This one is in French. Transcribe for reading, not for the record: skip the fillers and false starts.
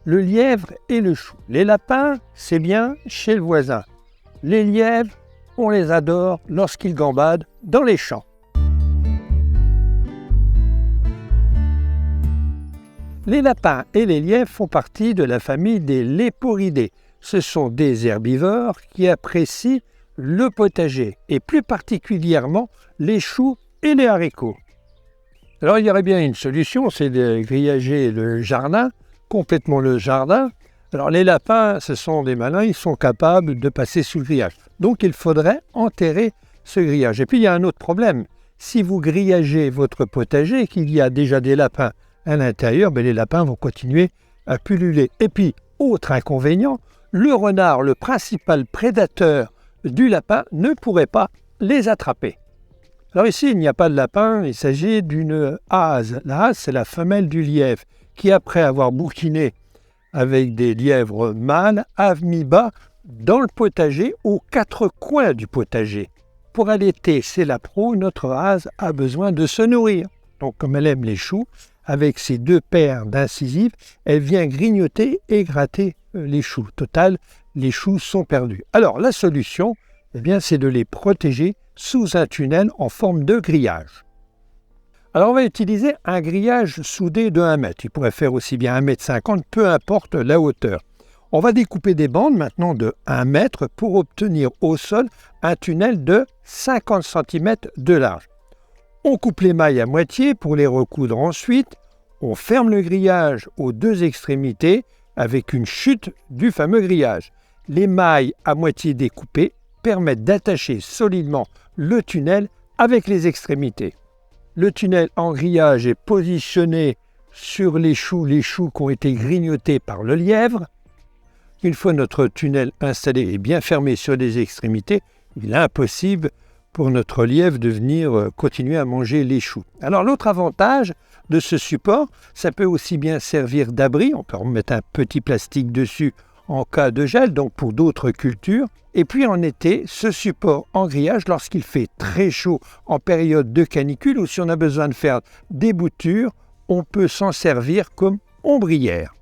le lièvre et le chou. Les lapins, c'est bien chez le voisin. Les lièvres, on les adore lorsqu'ils gambadent dans les champs. Les lapins et les lièvres font partie de la famille des léporidés. Ce sont des herbivores qui apprécient le potager, et plus particulièrement les choux et les haricots. Alors il y aurait bien une solution, c'est de grillager le jardin, complètement le jardin. Alors les lapins, ce sont des malins, ils sont capables de passer sous le grillage. Donc il faudrait enterrer ce grillage. Et puis il y a un autre problème. Si vous grillagez votre potager et qu'il y a déjà des lapins à l'intérieur, les lapins vont continuer à pulluler. Et puis, autre inconvénient, le renard, le principal prédateur du lapin, ne pourrait pas les attraper. Alors ici, il n'y a pas de lapin, il s'agit d'une hase. La hase, c'est la femelle du lièvre, qui après avoir bouquiné avec des lièvres mâles, a mis bas dans le potager, aux quatre coins du potager. Pour allaiter ses lapros, notre hase a besoin de se nourrir. Donc comme elle aime les choux, avec ses deux paires d'incisives, elle vient grignoter et gratter les choux. Total, les choux sont perdus. Alors la solution, c'est de les protéger sous un tunnel en forme de grillage. Alors on va utiliser un grillage soudé de 1 mètre. Il pourrait faire aussi bien 1,50 m, peu importe la hauteur. On va découper des bandes maintenant de 1 mètre pour obtenir au sol un tunnel de 50 cm de large. On coupe les mailles à moitié pour les recoudre ensuite. On ferme le grillage aux deux extrémités avec une chute du fameux grillage. Les mailles à moitié découpées permettent d'attacher solidement le tunnel avec les extrémités. Le tunnel en grillage est positionné sur les choux qui ont été grignotés par le lièvre. Une fois notre tunnel installé et bien fermé sur les extrémités, il est impossible pour notre lièvre de venir continuer à manger les choux. Alors l'autre avantage de ce support, ça peut aussi bien servir d'abri, on peut remettre un petit plastique dessus en cas de gel, donc pour d'autres cultures. Et puis en été, ce support en grillage, lorsqu'il fait très chaud en période de canicule ou si on a besoin de faire des boutures, on peut s'en servir comme ombrière.